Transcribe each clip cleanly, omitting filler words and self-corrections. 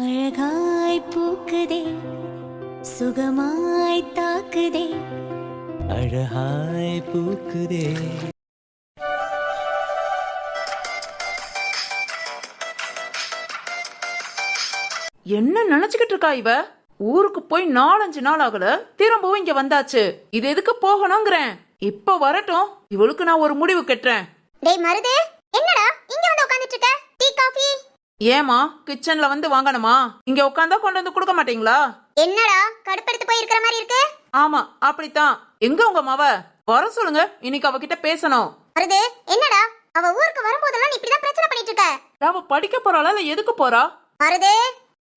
அழகாய் பூக்குதே சுகமாய் தாக்குதே அழகாய் பூக்குதே. என்ன நினைச்சுக்கிட்டு இருக்கா இவ? ஊருக்கு போய் 4-5 நாள் ஆகல, திரும்பவும் இங்க வந்தாச்சு. இது எதுக்கு போகணுங்கிறேன். இப்ப வரட்டும், இவளுக்கு நான் ஒரு முடிவு கட்டுறேன். டேய் மருது, என்னடா இங்க வந்து உட்கார்ந்துட்டு இருக்க? டீ காபி ஏமா கிச்சன்ல வந்து வாங்கணுமா? இங்க உட்காந்தா கொண்டு வந்து கொடுக்க மாட்டீங்களா? என்னடா கடுப்பெடுத்து போய் இருக்கிற மாதிரி இருக்கு? ஆமா அப்படித்தான். எங்க உங்க மாவ? வர சொல்லுங்க, இன்னைக்கு அவகிட்ட பேசணும். மருது, என்னடா அவ ஊருக்கு வரும்போதெல்லாம் நீ இப்படிதான் பிரச்சனை பண்ணிட்டு இருக்க? அவ படிக்க போறாளா இல்ல எதுக்கு போறா? மருது,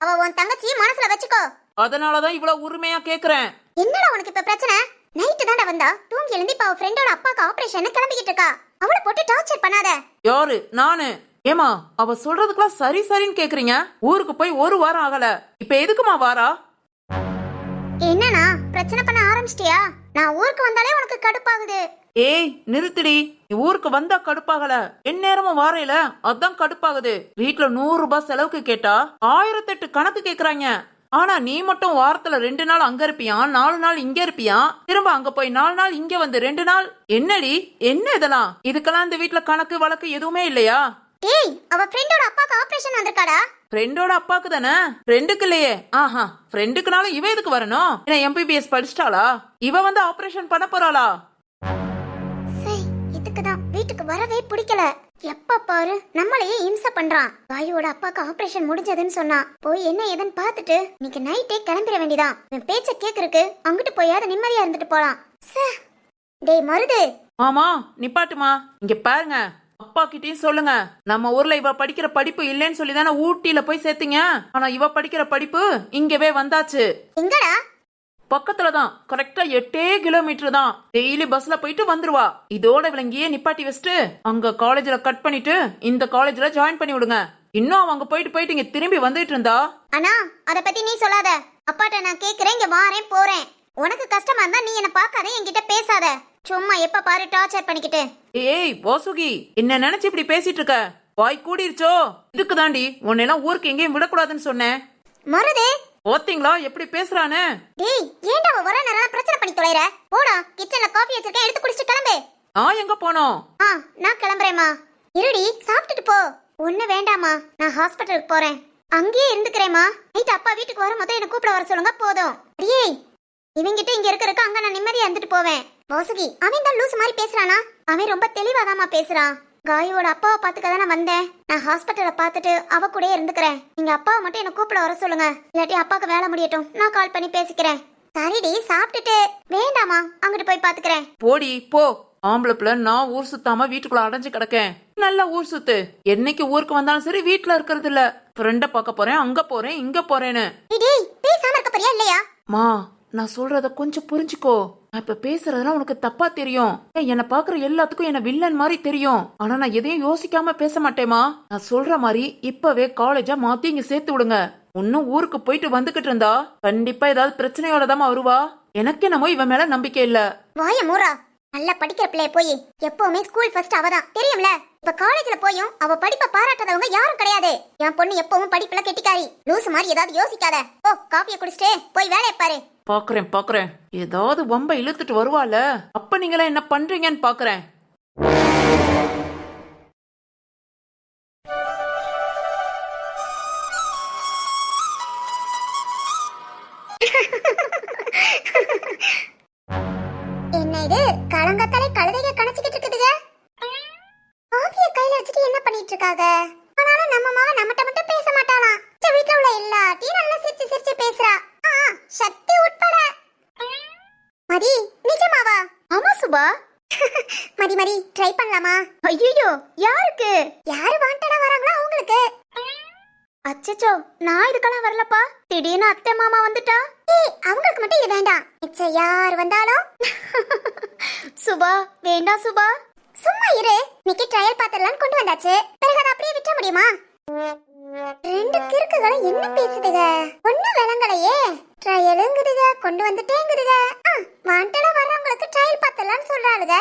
அவ உன் தங்கச்சி மனசுல வச்சுக்கோ. அதனாலதான் இவ்வளவு உரிமையா கேக்குறேன். என்னடா உனக்கு இப்ப பிரச்சனை? நைட்டு தாண்டா வந்தா, தூங்கி எழுந்து இப்ப அவ ஃப்ரெண்டோட அப்பாக்கு ஆபரேஷன் கிளம்பிக்கிட்டு இருக்கா. அவளை போட்டு டார்ச்சர் பண்ணாத. யாரு? நானு? ஏமா அவ சொல்றதுக்கெல்லாம் சரி சரின்னு கேக்குறீங்க. ஊருக்கு போய் 1 வாரம் ஆகல, இப்ப எதுக்குமா வாரா? என்னன்னா பிரச்சனை பண்ண ஆரம்பிச்சிட்டியா? நான் ஊருக்கு வந்தாலே உனக்கு கடுப்பாகுது. ஏய் நிறுத்திடி. ஊருக்கு வந்தா கடுப்பாகல, எந்நேரமும் வாரையில அதான் கடுப்பாகுது. வீட்டுல 100 ரூபாய் செலவுக்கு கேட்டா 1008 கணக்கு கேக்குறாங்க. ஆனா நீ மட்டும் வாரத்துல 2 நாள் அங்க இருப்பியா, 4 நாள் இங்க இருப்பியா, திரும்ப அங்க போய் 4 நாள் இங்க வந்து 2 நாள். என்னடி என்ன இதெல்லாம்? இதுக்கெல்லாம் இந்த வீட்டுல கணக்கு வழக்கு எதுவுமே இல்லையா? டேய், அவ ஃப்ரெண்டோட அப்பாக்கு ஆபரேஷன் வந்திருக்காடா. ஃப்ரெண்டோட அப்பாக்கு தானே, ஃப்ரெண்டுக்கு இல்லையே. ஆஹா, ஃப்ரெண்டுக்குனாலும் இவ எதுக்கு வரணும்? என்ன எம்பிபிஎஸ் படிச்சிட்டாளா? இவ வந்து ஆபரேஷன் பண்ண போறாளா? சரி, இதுக்குதான் வீட்டுக்கு வரவே பிடிக்கல. எப்ப பாரு நம்மளையே இம்சை பண்றான். வாயுவோட அப்பாக்கு ஆபரேஷன் முடிஞ்சதுன்னு சொன்னா, போய் என்ன ஏதுன்னு பாத்துட்டு இன்னைக்கு நைட்டே கிளம்பிட வேண்டியதான். என் பேச்ச கேக்குறதுக்கு அங்கிட்டு போயாவது நிம்மதியா இருந்துட்டு போலாம். டேய் மருது. ஆமா நிப்பாட்டுமா. இங்க பாருங்க, அப்பா கிட்டயும் சொல்லுங்க, நம்ம ஊர்ல இவ படிக்கிற படிப்பு இல்லைன்னு சொல்லி தானே ஊட்டியில போய் சேர்த்தீங்க. ஆனா இவ படிக்கிற படிப்பு இங்கவே வந்தாச்சு. எங்கடா? பக்கத்துலதான், கரெக்டா 8 கிலோமீட்டர் தான். டெய்லி பஸ்ல போயிட்டு வந்துருவா. இதோட விளங்கியே நிப்பாட்டி வச்சுட்டு அங்க காலேஜ்ல கட் பண்ணிட்டு இந்த காலேஜ்ல ஜாயின் பண்ணி விடுங்க. இன்னும் அவங்க போயிட்டு இங்க திரும்பி வந்துட்டு இருந்தா. அண்ணா, அத பத்தி நீ சொல்லாத. அப்பாட்ட நான் கேக்குறேன், இங்க வாரேன் போறேன். உனக்கு கஷ்டமா இருந்தா நீ என்ன பாக்காத, என்கிட்ட பேசாத. சும்மா எப்ப பாரு டார்ச்சர் பண்ணிக்கிட்டு. ஏய் வாசுகி, என்ன நினைச்சு இப்படி பேசிட்டு இருக்க? வாய் கூடிருச்சோ? இதுக்கு தாண்டி உன்னெல்லாம் ஊருக்கு எங்கேயும் விடக்கூடாதுன்னு சொன்னேன். மருது, ஓத்தீங்களா எப்படி பேசுறானே? டேய், ஏன்டா அவ வர நேரம் பிரச்சனை பண்ணி தொலைற? போடா, கிச்சன்ல காபி வச்சிருக்கேன், எடுத்து குடிச்சிட்டு கிளம்பு. நான் எங்க போனோம்? நான் கிளம்புறேம்மா. இருடி, சாப்பிட்டுட்டு போ. ஒண்ணு வேண்டாமா, நான் ஹாஸ்பிட்டலுக்கு போறேன். அங்கேயே இருந்துக்கிறேம்மா. நைட் அப்பா வீட்டுக்கு வரும்போது என்ன கூப்பிட வர சொல்லுங்க போதும். அடியே, இவங்கிட்ட இங்க இருக்கிறதுக்கு அங்க நான் நிம்மதியா இருந்துட்டு போவேன். வாசுகி, அவன் தான் லூசு மாதிரி பேசுறானா? அவன் ரொம்ப தெளிவாதாமா பேசுறான். காயோட அப்பாவை பாத்துக்க தானே வந்தேன். நான் ஹாஸ்பிட்டலை பார்த்துட்டு அவ கூட இருந்துக்கிறேன். நீங்க அப்பாவை மட்டும் என்ன கூப்பிட வர சொல்லுங்க. இல்லாட்டி அப்பாக்கு வேலை முடியட்டும், நான் கால் பண்ணி பேசிக்கிறேன். சரிடி, சாப்பிட்டுட்டு. வேண்டாமா, அங்கிட்டு போய் பாத்துக்கிறேன். போடி போ. ஆம்பளை பிள்ளை, நான் ஊர் சுத்தாம வீட்டுக்குள்ள அடைஞ்சு கிடக்கேன். நல்லா ஊர் சுத்து. என்னைக்கு ஊருக்கு வந்தாலும் சரி வீட்டுல இருக்கிறது இல்ல. ஃப்ரெண்ட பார்க்க போறேன், அங்க போறேன், இங்க போறேன்னு. பேசாம இருக்க போறியா இல்லையா? மா, நான் சொல்றத கொஞ்சம் புரிஞ்சுக்கோ. இப்ப பேசுறதுலாம் உனக்கு தப்பா தெரியும். என்ன பாக்குற எல்லாத்துக்கும் என்ன வில்லன் மாதிரி தெரியும். ஆனா நான் எதையும் யோசிக்காம பேச மாட்டேமா. நான் சொல்ற மாதிரி இப்பவே காலேஜா மாத்தி இங்க சேர்த்து விடுங்க. இன்னும் ஊருக்கு போயிட்டு வந்துகிட்டு இருந்தா கண்டிப்பா ஏதாவது பிரச்சனையோட தான் வருவா. எனக்கு என்னமோ இவன் மேல நம்பிக்கை இல்ல. வாய மூரா. நல்லா படிக்கிற பிள்ளைய போய் எப்பவுமே ஸ்கூல் ஃபர்ஸ்ட் அவதான், தெரியும்ல. இப்ப காலேஜ்ல போயும் அவ படிப்பை பாராட்டாதவங்க யாரும் கிடையாது. என் பொண்ணு எப்பவும் படிப்புல கெட்டிக்காரி. லூசு மாதிரி ஏதாவது யோசிக்காத. ஓ, காஃபியை குடிச்சிட்டு போய் வேலையை பாரு. பாக்குறேன். ஏதாவது வம்ப இழுத்துட்டு வருவாள, அப்ப நீங்களா என்ன பண்றீங்கன்னு பாக்குறேன். என்ன இது, களங்கத்தலை கழுதைக கணச்சிக்கிட்டு இருக்குதுங்க. காஃபியை கையில வச்சுட்டு என்ன பண்ணிட்டு இருக்காங்க? ஆனாலும் நம்ம மாவ நம்மட்ட மட்டும் பேச மாட்டாளாம். வீட்டுல உள்ள எல்லாத்தையும் நல்லா சிரிச்சு சிரிச்சு பேசுறா. சக்தி உட்பட. மதி, நிஜமாவா? ஆமா சுபா. மதி ட்ரை பண்ணலாமா? ஐயோ, யாருக்கு? யாரு வாண்டடா வராங்களோ அவங்களுக்கு. அச்சச்சோ, நான் இதுக்கெல்லாம் வரலப்பா. திடீர்னு அத்தை மாமா வந்துட்டா. அவங்களுக்கு மட்டும் இது வேண்டாம், மிச்சம் யார் வந்தாலும். சுபா வேண்டாம் சுபா. சும்மா இரு, இன்னைக்கு ட்ரையல் பாத்திரலாம் கொண்டு வந்தாச்சு. பிறகு அதை அப்படியே விட்ட முடியுமா? 2 கிறுக்குகளை என்ன பேசுதுக? ஒண்ணு விளங்கலையே. ட்ரையலுங்குதுக, கொண்டு வந்துட்டேங்குதுக. வாண்டடா வர்றவங்களுக்கு ட்ரையல் பாத்திரலாம் சொல்றாளுக.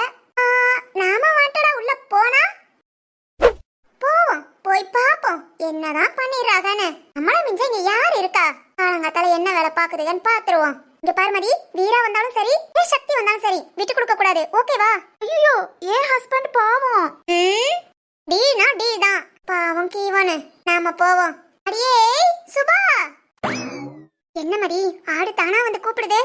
நாம வாண்டடா உள்ள போனா போவோம். போய் பாப்போம் என்னதான் பண்ணிடுறாங்கன்னு. நம்மள மிஞ்ச இங்க யார் இருக்கா? காலங்காத்தால என்ன வேலை பாக்குதுன்னு பாத்துருவோம். இங்க பாருமதி, வீரா வந்தாலும் சரி சக்தி வந்தாலும் சரி விட்டு கொடுக்க கூடாது, ஓகேவா? ஐயோ, ஏன் ஹஸ்பண்ட் பாவம். டீனா டீ தான் பாவம் கீவனு. நாம போவோம். அடியே சுபா. என்ன மதி, ஆடு தானா வந்து கூப்பிடுது?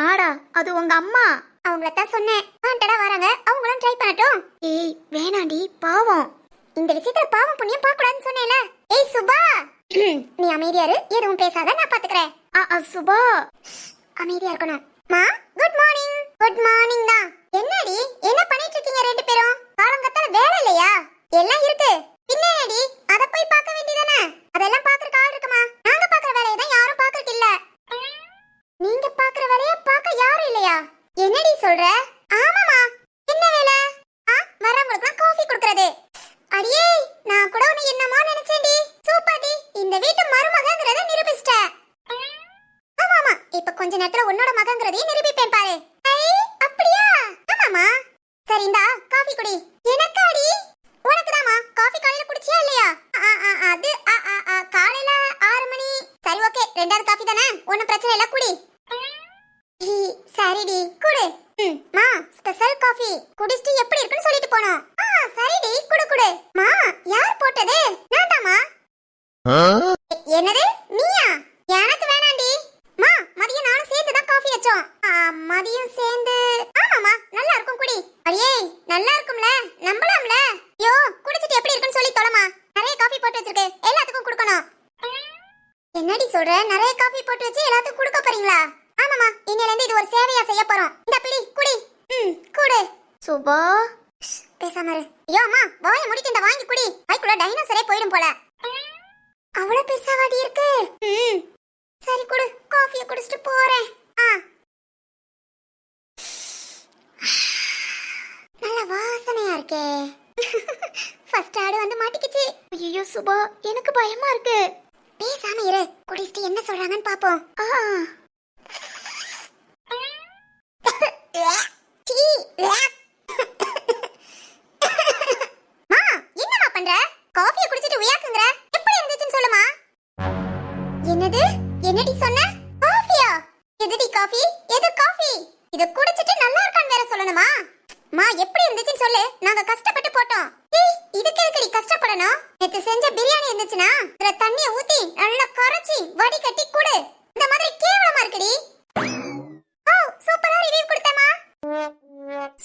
ஆடா, அது உங்க அம்மா. அவங்களத்தான் சொன்னேன் வாண்டடா வராங்க, அவங்களும் ட்ரை பண்ணட்டும். ஏய் வேணாண்டி பாவம். இந்த விஷயத்துல பாவம் புண்ணியம் பார்க்க கூடாதுன்னு சொன்னேல. ஏய் சுபா, நீ அமைதியா இரு, எதுவும் பேசாத, நான் பாத்துக்கறேன். சுபா அமைதியா இருக்கணும். மா குட் மார்னிங். குட் மார்னிங் தான். என்னடி என்ன பண்ணிட்டு இருக்கீங்க ரெண்டு பேரும்? காலங்கத்தால வேலை இல்லையா? எல்லாம் இருக்கு, பின்னாடி அத போய் பார்க்க வேண்டியதானே? அதெல்லாம் பாக்குறதுக்கு ஆள் இருக்குமா? நாங்க பாக்குற வேலையை தான் யாரும் பாக்குறது இல்ல. நீங்க பாக்குற வேலைய பார்க்க யாரும் இல்லையா? என்னடி சொல்ற? ஆமாமா. என்ன வேலை? வரவங்களுக்கு காஃபி குடுக்கறது. அடியே, நான் கூட உன்னை என்னமா நினைச்சேன்டி. சூப்பர்டி, இந்த வீட்டு மருமகங்கறத நிரூபிச்சிட்ட. ஆமாமா, இப்ப கொஞ்ச நேரத்துல உன்னோட மகங்கறதையும் நிரூபிப்பேன் பாரு. அப்படியா? ஆமாமா. சரி இந்தா காஃபி குடி. எனக்காடி? உனக்குதாமா. காஃபி காலையில குடிச்சியா இல்லையா? அது காலையில 6 மணி. சரி ஓகே, ரெண்டாவது காஃபி தானே, ஒன்னும் பிரச்சனை இல்ல, குடி. சரிடி குடு. மா ஸ்பெஷல் காஃபி குடிச்சிட்டு எப்படி இருக்குன்னு சொல்லிட்டு போனோம். சரிடி குடு குடு. மா யார் போட்டது? நான்தாமா. என்னது நீயா? எனக்கு வேணாண்டி. மா மதியம் நானும் சேர்ந்து தான் காஃபி வச்சோம். மதியம் சேர்ந்து? ஆமாமா, நல்லா இருக்கும், குடி. அடியே நல்லா இருக்கும்ல, நம்பலாம்ல. யோ குடிச்சிட்டு எப்படி இருக்குன்னு சொல்லி தொலைமா. நிறைய காஃபி போட்டு வச்சிருக்கு, எல்லாத்துக்கும் கொடுக்கணும். என்னடி சொல்ற? நிறைய காஃபி போட்டு வச்சு எல்லாத்துக்கும் கொடுக்க போறீங்களா? ஆமாமா, இன்னையில இருந்து இது ஒரு சேவையா செய்ய போறோம். இந்த பிடி குடி. குடு. சுபா பேசாம இரு. ஐயோ அம்மா, வாயை மூடிட்டு இந்த வாங்கி குடி. வாய்க்குள்ள டைனோசரே போயிடும் போல. அவ்வளவு பெருசாவாடி இருக்கு. சரி குடு, காஃபியை குடிச்சிட்டு போறேன். நல்ல வாசனையா இருக்கே. ஃபர்ஸ்ட் ஆடு வந்து மாட்டிக்கிச்சு. ஐயோ சுபா, எனக்கு பயமா இருக்கு. பேசாம இரு, குடிச்சிட்டு என்ன சொல்றாங்கன்னு பாப்போம். என்னமா பண்ற? காஃபியை குடிச்சிட்டு உயாக்குங்கற? எப்படி இருந்துச்சுன்னு சொல்லுமா. என்னது? என்னடி சொன்ன? காஃபியா? எதுடி காஃபி? எது காஃபி? இத குடிச்சிட்டு நல்லா இருக்கான்னு வேற சொல்லணுமா? மா எப்படி இருந்துச்சுன்னு சொல்லு, நாங்க கஷ்டப்பட்டு போட்டோம். இதுக்கு எதுக்குடி கஷ்டப்படணும்? நேத்து செஞ்ச பிரியாணி இருந்துச்சுனா அதுல தண்ணிய ஊத்தி நல்லா கரைச்சி வடிகட்டி குடு. இந்த மாதிரி கேவலமா இருக்குடி. சூப்பரா ரிவ்யூ கொடுத்தேமா.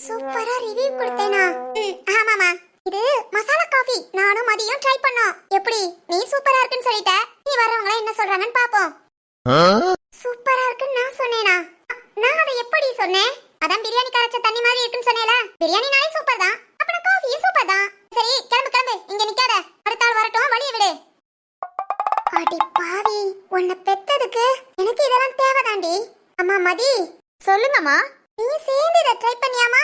சூப்பரா ரிவ்யூ கொடுத்தேனா? ஆமாமா. இது மசாலா காஃபி, நானும் மதியம் ட்ரை பண்ணோம். எப்படி? நீ சூப்பரா இருக்குன்னு சொல்லிட்ட, நீ வரவங்க என்ன சொல்றாங்கன்னு பாப்போம். சூப்பரா இருக்குன்னு நான் சொன்னேனா? நான் அதை எப்படி சொன்னேன்? அதான் பிரியாணி கரைச்ச தண்ணி மாதிரி இருக்குன்னு சொன்னேல. பிரியாணி நாளே சூப்பர் தான், அப்ப காஃபியும் சூப்பர் தான். சரி கிளம்பு கிளம்பு, இங்க நிக்காத, அடுத்த ஆள் வரட்டும், வழிய விடு. அடி பாவி, உன்னை பெத்ததுக்கு எனக்கு இதெல்லாம் தேவைதாண்டி. அம்மா மதி. சொல்லுங்கம்மா. நீ சேர்ந்து இதை ட்ரை பண்ணியாமா?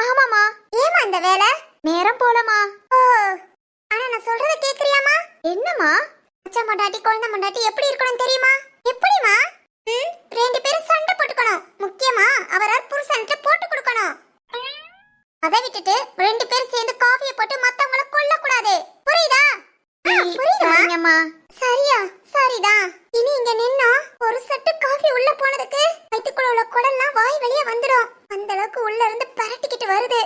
ஆமாமா. ஏமா இந்த வேலை? நேரம் போலமா. ஆனா நான் சொல்றத கேக்குறியாமா? என்னமா? அச்சா மண்டாட்டி குழந்தை மண்டாட்டி எப்படி இருக்கணும் தெரியுமா? எப்படிமா? ரெண்டு பேரும் சண்டை போட்டுக்கணும். முக்கியமா அவரால் புருஷன்கிட்ட போட்டு கொடுக்கணும். அதை விட்டுட்டு ரெண்டு பேரும் சேர்ந்து காஃபியை போட்டு மத்தவங்கள கொல்ல கூடாது, புரியுதா? புரியுதாமா? சரியா? சரிதான். இனி இங்க நின்னா ஒரு சட்டு காஃபி உள்ள போனதுக்கு வயித்துக்குள்ள உள்ள குடல்லாம் வாய் வெளியே வந்துடும். அந்த அளவுக்கு உள்ள இருந்து பரட்டிக்கிட்டு வருது.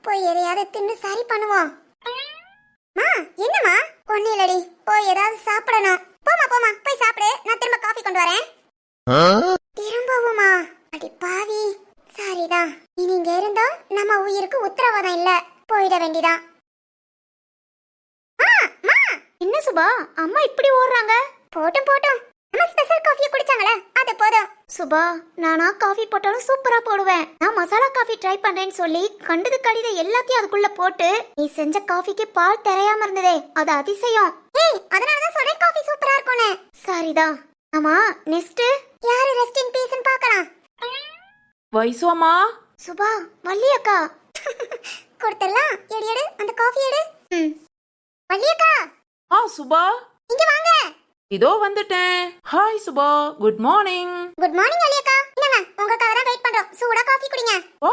போய் எதையாவது தின்னு சரி பண்ணுவோம். மா என்னமா? ஒண்ணு இல்லடி, போய் ஏதாவது சாப்பிடணும். போமா போமா, போய் சாப்பிடு, நான் திரும்ப காஃபி கொண்டு வரேன். திரும்பவுமா? அடி பாவி. சரிதான், இனி இங்க இருந்தா நம்ம உயிருக்கு உத்தரவாதம் இல்ல, போயிட வேண்டிதான். என்ன சுபா, அம்மா இப்படி ஓடுறாங்க? போட்டும் போட்டும், நம்ம ஸ்பெஷல் காஃபியை குடிச்சாங்களே அது போதும். சுபா, நானா காஃபி போட்டாலும் சூப்பரா போடுவேன். நான் மசாலா காஃபி ட்ரை பண்றேன்னு சொல்லி கண்டது கடித எல்லாத்தையும் அதுக்குள்ள போட்டு நீ செஞ்ச காஃபிக்கு பால் தெரியாம இருந்ததே, அது அதிசயம். ஏய், அதனால தான் சொல்றேன் காஃபி சூப்பரா இருக்கும்னு. சரிதான். ஆமா, நெக்ஸ்ட் யாரு ரெஸ்ட் இன் பீஸ்னு பார்க்கலாம். வைசோமா. சுபா, வள்ளி அக்கா. கொடுத்தலாம். எடு எடு, அந்த காஃபி எடு. வள்ளி அக்கா. சுபா, இங்க வாங்க. இதோ வந்துட்டேன். Hi Subha, good morning. Good morning Valli அக்கா. என்னங்க உங்க அக்கா தான் வெயிட் பண்றாங்க. ஆகட்டும், சூடா காஃபி குடிங்க. ஓ,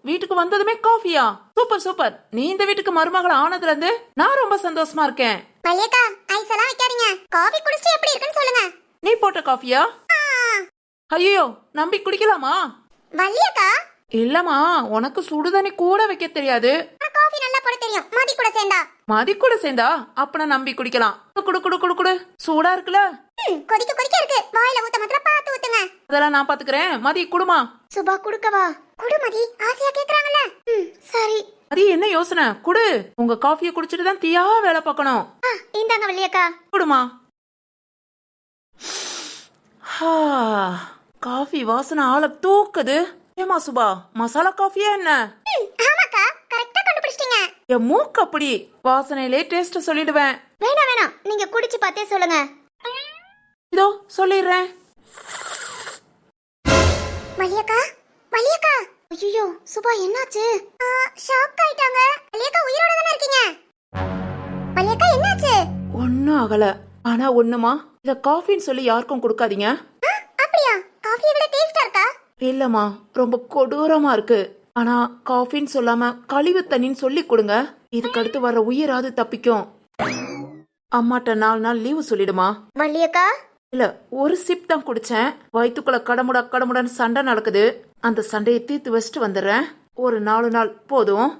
வீட்டுக்கு வந்ததுமே காஃபியா? Super super. நீ இந்த வீட்டுக்கு மருமகள் ஆனதுல இருந்து நான் ரொம்ப சந்தோஷமா இருக்கேன். மல்லிகா, ஐஸ் எல்லாம் வைக்காதீங்க. காஃபி குடிச்சிட்டு எப்படி இருக்குன்னு சொல்லுங்க. நீ போட்ட காஃபியா? ஐயோ, நம்பி குடிக்கலாமா? மல்லிகா, இல்லம்மா, உனக்கு சுடுதண்ணி கூட வைக்க தெரியாது. காஃபி நல்லா போட தெரியும். மதி கூட சேர்ந்தா. மதி கூட சேர்ந்தா அப்ப நம்பி குடிக்கலாம். குடு குடு குடு குடு. சூடா இருக்குல்ல? கொதிக்க கொதிக்க இருக்கு. வாயில ஊத்த மாத்திரம் பார்த்து ஊத்துங்க. அதெல்லாம் நான் பாத்துக்கிறேன். மதி குடுமா. சுபா குடுக்கவா? குடு மதி, ஆசையா கேக்குறாங்கல்ல. சரி. மதி, என்ன யோசனை? குடு. உங்க காஃபியை குடிச்சிட்டு தான் தீயா வேலை பார்க்கணும். இந்தாங்க வள்ளியக்கா. குடுமா. காஃபி வாசனை ஆள தூக்குது. ஏமா சுபா, மசாலா காஃபியா என்ன? ஆமாக்கா, கரெக்ட்டா கண்டுபிடிச்சிட்டீங்க. என் மூக்கு அப்படி வாசனையிலே டேஸ்ட் சொல்லிடுவேன். வேணாம் வேணாம், நீங்க குடிச்சு பார்த்தே சொல்லுங்க. இதோ சொல்லிடுறேன். மல்லியக்கா, மல்லியக்கா. ஐயோ, சுபா என்னாச்சு? ஷாக் ஆயிட்டாங்க. மல்லியக்கா உயிரோட தானே இருக்கீங்க? மல்லியக்கா என்னாச்சு? ஒன்னும் ஆகல. ஆனா ஒண்ணுமா, இத காஃபின்னு சொல்லி யாருக்கும் கொடுக்காதீங்க. அப்படியா? காஃபி எவ்வளவு டேஸ்டா இருக்கா? இல்லம்மா, ரொம்ப கொடூரமா இருக்கு. ஆனா காஃபின்னு சொல்லாம கழிவு தண்ணின்னு சொல்லி கொடுங்க. இதுக்கு அடுத்து வர உயிராது தப்பிக்கும். அம்மாட்ட 4 நாள் லீவு சொல்லிடுமா. மல்லியக்கா, இல்ல, ஒரு சிப் தான் குடிச்சேன். வயிற்றுக்குள்ள கடமுடன்னு சண்டை நடக்குது. அந்த சண்டையை தீர்த்து வச்சுட்டு வந்துடுறேன். ஒரு 4 நாள் போதும்.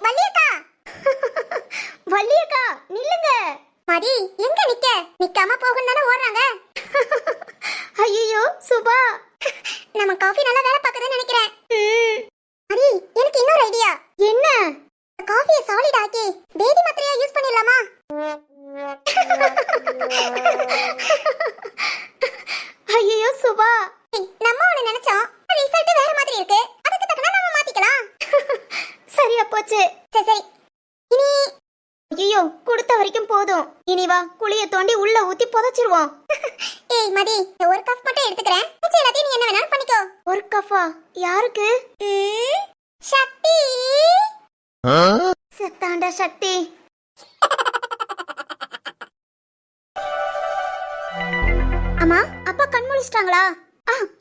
மல்லியக்கா. மல்லியக்கா, நில்லுங்க. மதி, எங்க நிக்க? நிக்காம போகணும் தானே ஓடுறாங்க. ஐயோ சுபா, நம்ம காஃபி நல்லா வேலை பார்க்குதுன்னு நினைக்கிறேன். மதி, எனக்கு இன்னொரு ஐடியா. என்ன? காஃபியை சாலிட் ஆக்கி பேதி மாத்திரையா யூஸ் பண்ணிடலாமா? ஐயோ சுபா, நம்ம ஒண்ணு நினைச்சோம், ரிசல்ட் வேற மாதிரி இருக்கு. அதுக்கு தக்கன நாம மாத்திக்கலாம். சரியா போச்சு. சரி சரி, இனி ஐயோ கொடுத்த வரைக்கும் போதும். இனி வா, குளிய தோண்டி உள்ள ஊத்தி புதைச்சிருவோம். ஏய் மதி, ஒரு கப் மட்டும் எடுத்துக்கிறேன். மிச்சம் எல்லாத்தையும் நீ என்ன வேணாலும் பண்ணிக்கோ. ஒரு கப்பா? யாருக்கு? சக்தி. சத்தாண்டா சக்தி. அம்மா, அப்பா கண் முழிச்சிட்டாங்களா?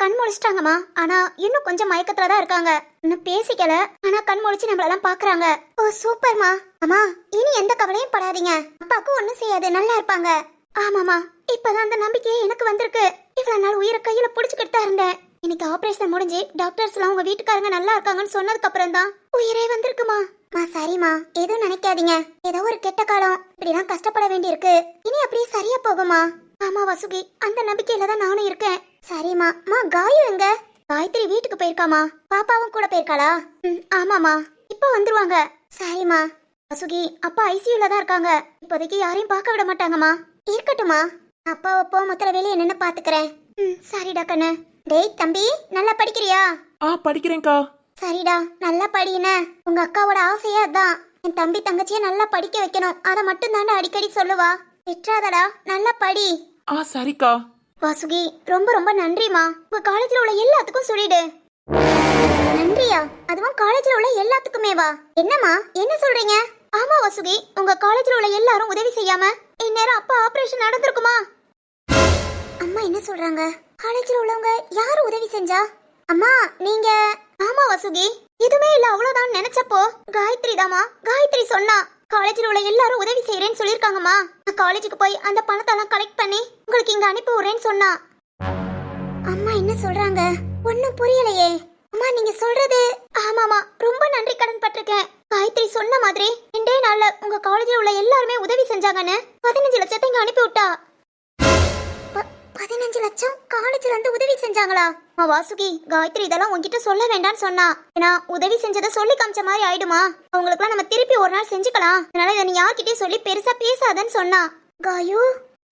கண் முழிச்சிட்டாங்கம்மா. ஆனா இன்னும் கொஞ்சம் மயக்கத்துல தான் இருக்காங்க. இன்னும் பேசிக்கல, ஆனா கண் முழிச்சு நம்மளெல்லாம் பாக்குறாங்க. ஓ சூப்பர்மா. அம்மா, இனி எந்த கவலையும் படாதீங்க. அப்பாவுக்கு ஒண்ணும் செய்யாது, நல்லா இருப்பாங்க. ஆமாமா, இப்பதான் அந்த நம்பிக்கையே எனக்கு வந்திருக்கு. இவ்வளவு நாள் உயிரை கையில புடிச்சுக்கிட்டு தான் இருந்தேன். இன்னைக்கு ஆபரேஷன் முடிஞ்சு டாக்டர்ஸ் எல்லாம் உங்க வீட்டுக்காரங்க நல்லா இருக்காங்கன்னு சொன்னதுக்கு அப்புறம் தான் உயிரே வந்திருக்குமா. சரிம்மா, எதுவும் நினைக்காதீங்க. ஏதோ ஒரு கெட்ட காலம், இப்படிதான் கஷ்டப்பட வேண்டி இருக்கு. இனி அப்படியே சரியா போகுமா. ஆமா வசுகி, அந்த நம்பிக்கையில தான் நானும் இருக்கேன். சரிம்மா. காயு எங்க? காயத்ரி வீட்டுக்கு போயிருக்காமா. பாப்பாவும் கூட போயிருக்காளா? ஆமாமா, இப்ப வந்துருவாங்க. சரிம்மா. வசுகி, அப்பா ஐசியூல தான் இருக்காங்க. இப்போதைக்கு யாரையும் பார்க்க விட மாட்டாங்கம்மா. இருக்கட்டுமா, அப்பாவை போ மொத்தல வெளியே நின்னு பாத்துக்கிறேன். சரிடா கண்ணு. டேய் தம்பி, நல்லா படிக்கிறியா? படிக்கிறேன்க்கா. சரிடா, நல்லா படின. உங்க அக்காவோட ஆசையே அதான். என் தம்பி தங்கச்சிய நல்லா படிக்க வைக்கணும். அதை மட்டும் தாண்டா அடிக்கடி சொல்லுவா. விட்டுறாதடா, நல்லா படி. சரிக்கா. வாசுகி, ரொம்ப ரொம்ப நன்றிமா. உங்க காலேஜ்ல உள்ள எல்லாத்துக்கும் சொல்லிடு. நன்றியா? அதுவும் காலேஜ்ல உள்ள எல்லாத்துக்குமேவா? என்னம்மா, என்ன சொல்றீங்க? ஆமா வாசுகி, உங்க காலேஜ்ல உள்ள எல்லாரும் உதவி செய்யாம இந்நேரம் அப்பா ஆபரேஷன் நடந்திருக்குமா? அம்மா என்ன சொல்றாங்க? காலேஜ்ல உள்ளவங்க யாரு உதவி செஞ்சா? அம்மா நீங்க. ஆமா வாசுகி, எதுவுமே இல்ல அவ்வளவுதான் நினைச்சப்போ காயத்ரி தாமா. காயத்ரி சொன்னா காலேஜ்ல உள்ள எல்லாரும் உதவி செய்யறேன்னு சொல்லிருக்காங்கம்மா. நான் காலேஜுக்கு போய் அந்த பணத்தை எல்லாம் கலெக்ட் பண்ணி உங்களுக்கு இங்க அனுப்பி விடுறேன்னு சொன்னா. அம்மா என்ன சொல்றாங்க? ஒன்னும் புரியலையே. அம்மா நீங்க சொல்றது. ஆமாமா, ரொம்ப நன்றி கடன் பட்டிருக்கேன். காயத்ரி சொன்ன மாதிரி 2 நாள்ல உங்க காலேஜ்ல உள்ள எல்லாருமே உதவி செஞ்சாங்கன்னு 15 லட்சத்தை இங்க அனுப்பி விட்டா. 15 லட்சம் காலேஜ்ல இருந்து உதவி செஞ்சாங்களா? வாசுகி, காயத்ரி இதெல்லாம் உன்கிட்ட சொல்ல வேண்டாம்னு சொன்னா. ஏன்னா உதவி செஞ்சதை சொல்லி காமிச்ச மாதிரி ஆயிடுமா. அவங்களுக்குலாம் நம்ம திருப்பி ஒரு நாள் செஞ்சுக்கலாம். அதனால இதை நீ யார்கிட்டயும் சொல்லி பெருசா பேசாதன்னு சொன்னா. காயு,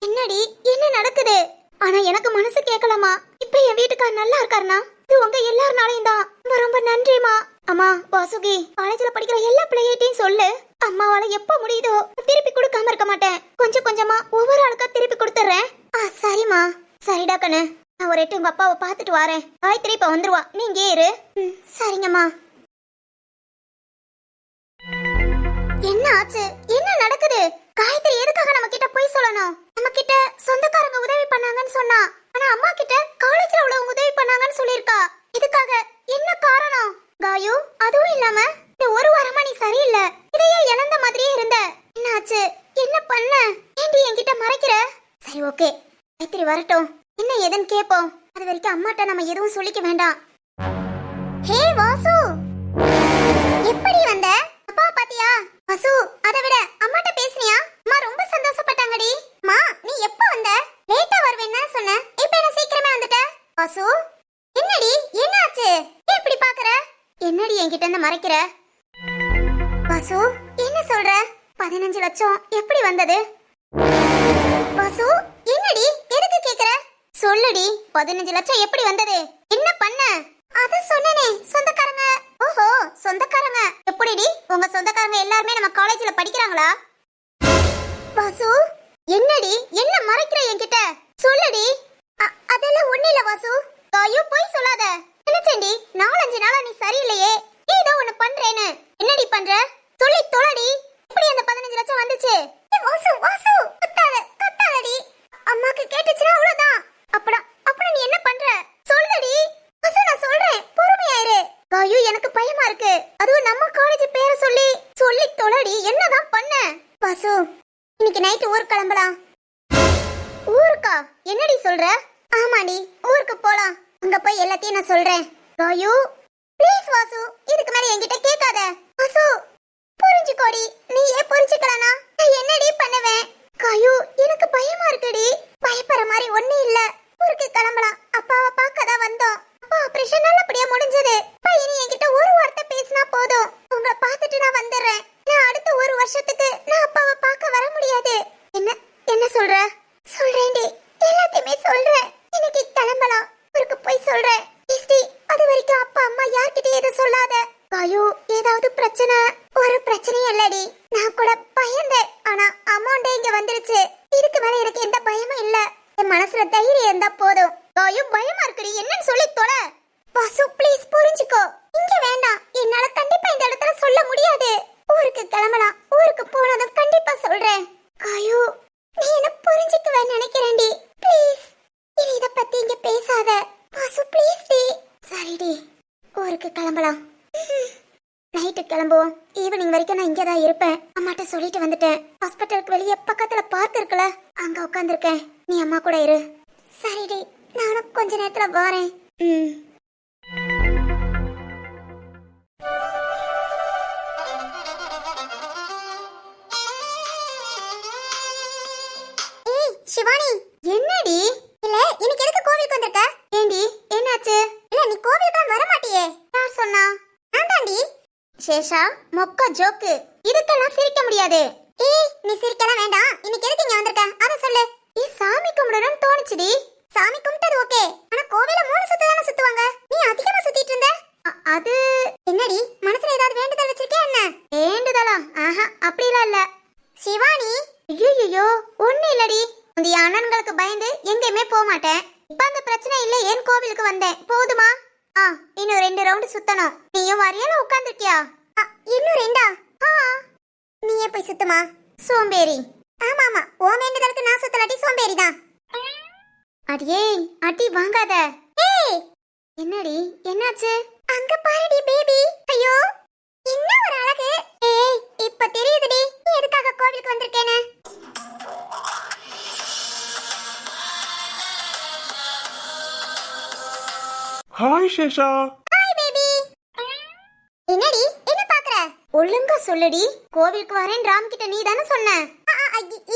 என்னடி என்ன நடக்குது? ஆனா எனக்கு மனசு கேட்கலாமா. இப்ப என் வீட்டுக்கார் நல்லா இருக்காருனா இது உங்க எல்லாருனாலையும் தான். ரொம்ப ரொம்ப நன்றிமா. அம்மா வாசுகி, காலேஜ்ல படிக்கிற எல்லா பிள்ளைகிட்டையும் சொல்லு. அம்மாவால எப்ப முடியுதோ திருப்பி கொடுக்காம இருக்க மாட்டேன். கொஞ்சம் கொஞ்சமா ஒவ்வொரு ஆளுக்கா திருப்பி கொடுத்துறேன். சரிம்மா. சரிடா கண்ணு, நான் ஒரு எட்டு உங்க அப்பாவை பார்த்துட்டு வரேன். காயத்ரி இப்ப வந்துருவா, நீங்க இரு. சரிங்கம்மா. என்ன ஆச்சு? என்ன நடக்குது? காயத்ரி எதுக்காக நம்ம கிட்ட போய் சொல்லணும்? நம்ம கிட்ட சொந்தக்காரங்க உதவி பண்ணாங்கன்னு சொன்னா, ஆனா அம்மா கிட்ட காலேஜ்ல உள்ளவங்க உதவி பண்ணாங்கன்னு சொல்லிருக்கா. சரி ஓகே, மைத்திரி வரட்டும், என்ன ஏதுன்னு கேட்போம். அது வரைக்கும் அம்மாட்ட நம்ம எதுவும் சொல்லிக்க வேண்டாம். ஹே வாசு, எப்படி வந்த? அப்பா பாத்தியா? வாசு, அதை விட அம்மாட்ட பேசுனியா? அம்மா ரொம்ப சந்தோஷப்பட்டாங்கடி. அம்மா நீ எப்ப வந்த? லேட்டா வருவேன்னு சொன்ன, இப்ப என்ன சீக்கிரமே வந்துட்ட? வாசு என்னடி, என்ன ஆச்சு? ஏன் இப்படி பாக்குற? என்னடி என்கிட்ட இருந்து மறைக்கிற? வாசு என்ன சொல்ற? 15 லட்சம் எப்படி வந்தது? வாசு என்னடி, எதுக்கு கேக்குற? சொல்லுடி, 15 லட்சம் எப்படி வந்தது? என்ன பண்ண? அத சொன்னனே, சொந்தக்காரங்க. ஓஹோ, சொந்தக்காரங்க. எப்படிடி உங்க சொந்தக்காரங்க எல்லாரும் நம்ம காலேஜ்ல படிக்கிறாங்களா? வாசு என்னடி, என்ன மறைக்கிற என்கிட்ட? சொல்லுடி. அதெல்லாம் ஒண்ணு இல்ல வாசு. ஐயோ போய் சொல்லாத. நினைச்சேன்டி 4-5 நாளா நீ சரியில்லையே, ஏதோ ஒண்ணு பண்றேன்னு. என்னடி பண்ற? சொல்லி தொலைடி. எப்படி அந்த 15 லட்சம் வந்துச்சு? வாசு வாசு கத்தாதடி. அம்மாக்கு கேட்டுச்சுனா அவ்வளவுதான். அப்படி நீ என்ன பண்ற? சொல்லுடி. வாசு நான் சொல்றேன், பொறுமையாயிரு. ஐயோ எனக்கு பயமா இருக்கு. அதுவும் நம்ம காலேஜ் பேரை சொல்லி தொலைடி. என்னதான் பண்ண? வாசு இன்னைக்கு நைட் ஊருக்கு கிளம்பலாம். ஊருக்கா? என்னடி சொல்ற? ஆமாடி, ஊருக்கு போலாம். அங்க போய் எல்லாத்தையும் நான் சொல்றேன். ராயு ப்ளீஸ் வாசு, இதுக்கு மேல என்கிட்ட கேட்காத. வாசு புரிஞ்சுக்கோடி. நீ ஏன் புரிஞ்சுக்கலனா நான் என்னடி பண்ணுவேன்? காயு எனக்கு பயமா இருக்குடி. பயப்படுற மாதிரி ஒண்ணு இல்ல. ஊருக்கு கிளம்பலாம். அப்பாவை பார்க்க தான் வந்தோம். அப்பா ஆபரேஷன் நல்லபடியா முடிஞ்சது. இனி என்கிட்ட ஒரு வார்த்தை பேசினா போதும். உங்களை பார்த்துட்டு நான் வந்துடுறேன். நான் அடுத்த 1 வருஷத்துக்கு நான் அப்பாவை பார்க்க வர முடியாது. என்ன சொல்ற? சொல்றேன்டி, எல்லாத்தையுமே சொல்றேன். இன்னைக்கு கிளம்பலாம். ஊருக்கு போய் சொல்றேன். அது வரைக்கும் அப்பா அம்மா யார்கிட்ட எதுவும் சொல்லாத. காயு ஏதாவது பிரச்சனை? ஒரு பிரச்சனையும் இல்லடி. நான் கூட பயந்தேன், ஆனா அமௌண்ட் இங்க வந்துருச்சு. இதுக்கு மேல எனக்கு எந்த பயமும் இல்ல. என் மனசுல தைரியம் இருந்தா போதும். காயு பயமா இருக்குடி, என்னன்னு சொல்லி தொலை. வாசு ப்ளீஸ் புரிஞ்சுக்கோ. இங்க வேண்டாம், என்னால கண்டிப்பா இந்த இடத்துல சொல்ல முடியாது. ஊருக்கு கிளம்பலாம். ஊருக்கு போனதும் கண்டிப்பா சொல்றேன். காயு நீ என்ன புரிஞ்சுக்கவே நினைக்கிறேன்டி. ப்ளீஸ் இனி இத பத்தி இங்க பேசாத. வாசு ப்ளீஸ் டி. சரிடி, ஊருக்கு கிளம்பலாம். நைட்டு கிளம்புவோம். ஈவினிங் வரைக்கும் நான் இங்கே தான் இருப்பேன். அம்மாட்ட சொல்லிட்டு வந்துட்டேன். ஹாஸ்பிட்டலுக்கு வெளியே பக்கத்துல பார்க் இருக்குல்ல, அங்க உட்காந்துருக்கேன். நீ அம்மா கூட இரு. சரிடி, நானும் கொஞ்ச நேரத்துல வரேன். ஏய் சிவானி, என்னடி? இல்ல இன்னைக்கு எதுக்கு கோவிலுக்கு வந்திருக்க? ஏண்டி என்னாச்சு? இல்ல நீ கோவிலுக்கு வர மாட்டியே. யார் சொன்னா? நான் தாண்டி. சேஷா மொக்க ஜோக்கு, இதுக்கெல்லாம் சிரிக்க முடியாது. ஏய் நீ சிரிக்கலாம் வேண்டாம். இன்னைக்கு எதுக்கு இங்க வந்திருக்க அத சொல்லு. சாமி கும்பிடணும்னு தோணுச்சுடி. சாமி கும்பிட்டது ஓகே, ஆனா கோவில 3 சுத்து தானே சுத்துவாங்க. நீ அதிகமா சுத்திட்டு இருந்த. அது என்னடி, மனசுல ஏதாவது வேண்டுதல் வச்சிருக்கே என்ன? வேண்டுதலா? ஆஹா அப்படிலாம் இல்ல சிவானி. ஐயோ ஒண்ணு இல்லடி. இந்த அண்ணன்களுக்கு பயந்து எங்கேயுமே போக மாட்டேன். இப்ப அந்த பிரச்சனை இல்ல, ஏன் கோவிலுக்கு வந்தேன். போதுமா? இன்னும் 2 ரவுண்ட் சுத்தணும். நீயும் வரையில உட்கார்ந்துட்டியா? இன்னும் 2ஆ? நீயே போய் சுத்துமா. சோம்பேறி. ஆமா ஆமா, ஓ வேண்டுதலுக்கு நான் சுத்தலாட்டி சோம்பேறி தான். அடியே அடி வாங்காத. ஏய் என்னடி என்னாச்சு? அங்க பாருடி பேபி. ஐயோ என்ன ஒரு அழகு. ஏய் இப்ப தெரியுதுடி நீ எதுக்காக கோவிலுக்கு வந்திருக்கேன்னு. ஹாய் சேஷா. Hi baby. என்னடி என்ன பாக்குற? ஒழுங்கா சொல்லுடி. கோவிலுக்கு வரேன் ராம் கிட்ட நீ தானே சொன்ன.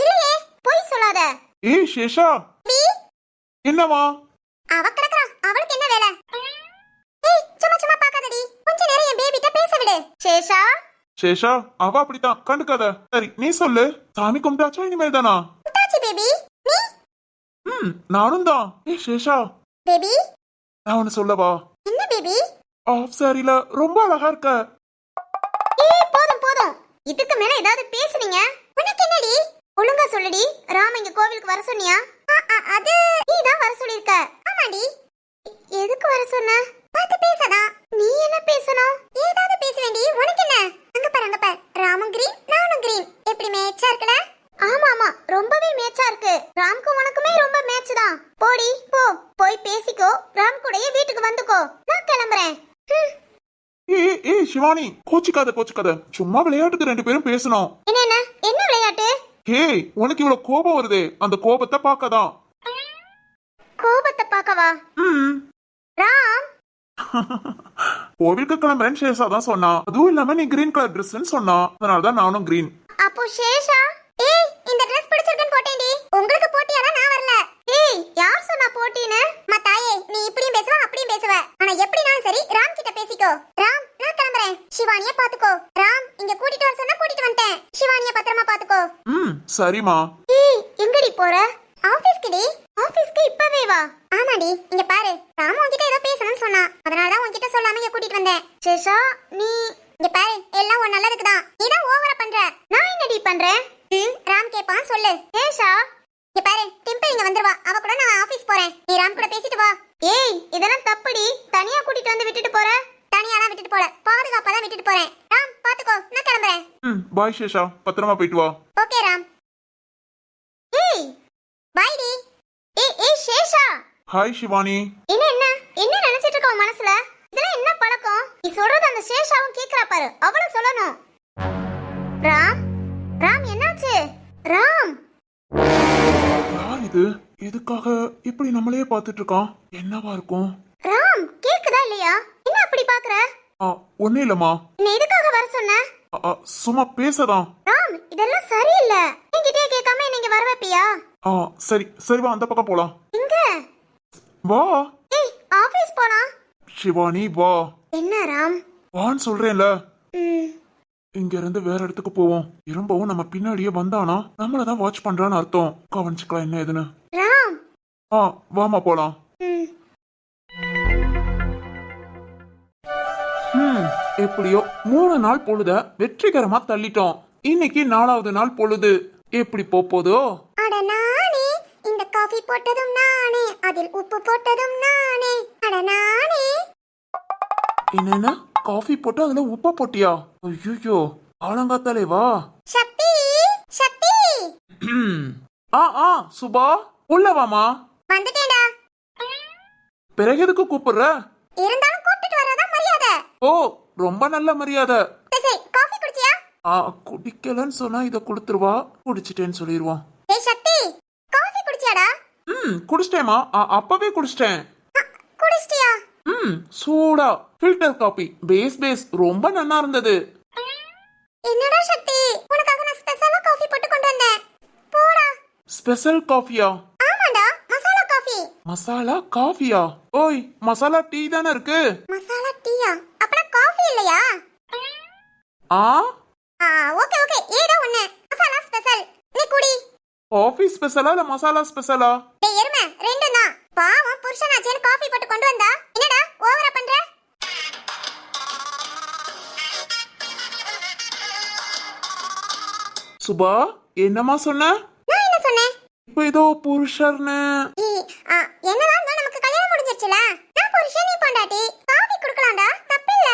இல்லையே, போய் சொல்லாத. ஏய் சேஷா. என்னவா? அவ கிடக்குறா, அவளுக்கு என்ன வேலை? ஏய் சும்மா பாக்காதடி. கொஞ்ச நேரம் என் பேபிட்ட பேச விடு. சேஷா. சேஷா அவ அப்படித்தான், கண்டுக்காத. சரி நீ சொல்லு, சாமி கும்பிட்டாச்சா இனிமேல் தானா? கும்பிட்டாச்சு பேபி. நீ? நானும் தான். ஏய் சேஷா பேபி, நான் ஒன்னு சொல்லவா? என்ன பேபி? ஆஃப் சாரில ரொம்ப அழகா இருக்க. ஏய் போதும். இதுக்கு மேல ஏதாவது பேசுனீங்க? உனக்கு என்னடி? ஒழுங்கா சொல்லுடி. ராம் இங்க கோவிலுக்கு வர சொன்னியா? அது நீ தான் வர சொல்லிருக்க. ஆமாடி. எதுக்கு வர சொன்ன? பார்த்து பேசடா. நீ என்ன பேசணும்? ஏதாவது பேச வேண்டி. உனக்கு என்ன? அங்க பாரு ராமும் கிரீன் நானும் கிரீன். எப்படி மேட்சா இருக்குல? ஆமா ரொம்பவே மேட்சா இருக்கு. ராம்க்கு உனக்குமே ரொம்ப மேட்ச் தான். போடி போய் பேசிக்கோ. ராம் கூடயே வீட்டுக்கு வந்துக்கோ. நான் கிளம்புறேன். ஏய் சிவானி, கோச்சிக்காத. சும்மா விளையாட்டுக்கு 2 பேரும் பேசணும். என்ன விளையாட்டு? ஹே, உனக்கு இவ்வளவு கோபம் வருதே, அந்த கோபத்தை பார்க்கதான். கோபத்தை பார்க்கவா? ம். ராம், கோவிலுக்கு கிளம்புறேன்னு சேஷா தான் சொன்னா. அதுவும் இல்லாம நீ கிரீன் கலர் ட்ரெஸ்ன்னு சொன்னா, அதனாலதான் நானும் கிரீன். அப்போ சேஷா, ஏய் இந்த Dress பிடிச்சிருக்குன்னு போட்டேன்டி. உங்களுக்கு போட்டியானா நான் வரல. ஏய் யார் சொன்னா போட்டின்னு? தாயே, நீ இப்படியும் பேசுவ அப்படியும் பேசுவ. ஆனா எப்படினாலும் சரி ராம் கிட்ட பேசிக்கோ. ராம், நான் கிளம்புறேன். சிவானிய பாத்துக்கோ. ராம், இங்க கூட்டிட்டு வர சொன்னா கூட்டிட்டு வந்துட்டேன். சிவானிய பத்திரமா பாத்துக்கோ. ம், சரிம்மா. ஏய் எங்கடி போற? ஆபீஸ்க்குடி. ஆபீஸ்க்கு இப்பவே வா. ஆமாடி, இங்க பாரு, ராம் உன்கிட்ட ஏதோ பேசணும்னு சொன்னா, அதனால தான் உன்கிட்ட சொல்லாம இங்க கூட்டிட்டு வந்தேன். சேஷா, நீ இங்க பாரு, எல்லாம் உன் நல்லதுக்கு தான். நீ தான் ஓவரா பண்ற. நான் என்னடி பண்றேன்? ராம் கேப்பான், சொல்லு. சேஷா, இங்க பாரு, டிம்பிள் இங்க வந்துருவா. அவ கூட நான் ஆபீஸ் போறேன். நீ ராம் கூட பேசிட்டு வா. ஏய் இதெல்லாம் தப்புடி. தனியா கூட்டிட்டு வந்து விட்டுட்டு போற. தனியாலாம் விட்டுட்டு போல, பாதுகாப்பா தான் விட்டுட்டு போறேன். ராம் பாத்துக்கோ, நான் கிளம்புறேன். ம், பாய் சேஷா, பத்திரமா போயிட்டு வா. ஓகே ராம். ஏய் பை டி. ஏய் சேஷா. ஹாய் சிவானி. என்ன என்ன என்ன நினைச்சிட்டு இருக்க உன் மனசுல? இதெல்லாம் என்ன பழக்கம்? நீ சொல்றது அந்த சேஷாவும் கேக்குறா பாரு, அவள சொல்லணும். ராம், ராம் என்னாச்சு? ராம், யார் இது? எதுக்காக இப்படி நம்மளையே பார்த்துட்டு இருக்கான்? என்னவா இருக்கும்? ராம் கேக்குதா இல்லையா? என்ன அப்படி பாக்குற? ஒண்ணு இல்லம்மா. நீ எதுக்காக வர சொன்ன? சும்மா பேசதான். ராம், இதெல்லாம் சரியில்லை. என்கிட்டயே கேட்காம நீங்க வர வைப்பியா? சரி சரி, வா அந்த பக்கம் போலாம். இங்க வா. ஏய் ஆபீஸ் போலாம். சிவானி வா. என்ன ராம்? வான்னு சொல்றேன்ல. ம், இங்க இருந்து வேற இடத்துக்கு போவோம். திரும்பவும் நம்ம பின்னாடியே வந்தானா நம்மளதான் வாட்ச் பண்றான்னு அர்த்தம். கவனிச்சுக்கலாம் என்ன ஏதுன்னு. ராம். வாமா போலாம். ம், எப்படியோ 3 நாள் பொழுத வெற்றிகரமா தள்ளிட்டோம். இன்னைக்கு 4வது நாள் பொழுது. எப்படி போதோ? அட நானே, இந்த காஃபி போட்டதும் நானே, அதில் உப்பு போட்டதும் நானே. அட நானே. என்னன்னா காஃபி போட்டு அதுல உப்ப போட்டியா? ஐயோ, ஆலங்காத்தாலே வா. சக்தி, சக்தி. சுபா, உள்ள வாமா. வந்துட்டேன்டா. பிறகு எதுக்கு கூப்பிடுற? இருந்தாலும் கூப்பிட்டு வரதா மரியாதை. ஓ, ரொம்ப நல்ல மரியாதை. சரி, காஃபி குடிச்சியா? குடிக்கலன்னு சொன்னா இத கொடுத்துருவா. குடிச்சிட்டேன்னு சொல்லிடுவான். ஏய் சக்தி, காஃபி குடிச்சியாடா? குடிச்சிட்டேமா. அப்பவே குடிச்சிட்டேன். குடிச்சிட்டியா? சூடா ஃபில்டர் காபி. பேஸ் ரொம்ப நல்லா இருந்தது. என்னடா சக்தி, உனக்காக நான் ஸ்பெஷலா காஃபி போட்டு கொண்டு வந்தேன். போடா. ஸ்பெஷல் காஃபியா? ஆமாடா, மசாலா காஃபி. மசாலா காஃபியா? ஓய், மசாலா டீ தானே இருக்கு. மசாலா டீயா? அப்பனா காஃபி இல்லையா? ஓகே ஓகே, ஏதோ ஒண்ணு. மசாலா ஸ்பெஷல். நீ குடி. காஃபி ஸ்பெஷலா இல்ல மசாலா ஸ்பெஷலா? டேய் எருமை, ரெண்டும் தான். பாவம் புருஷனாச்சேன்னு காஃபி போட்டு கொண்டு வந்தா என்னடா ஓவரா பண்ற? சுபா, என்னமா சொன்ன? நான் என்ன சொன்னேன்? இப்ப ஏதோ புருஷர்னு. என்னதான் நமக்கு கல்யாணம் முடிஞ்சிருச்சுல. நான் புருஷன், நீ பொண்டாட்டி. காஃபி குடுக்கலாம்டா, தப்பில்ல.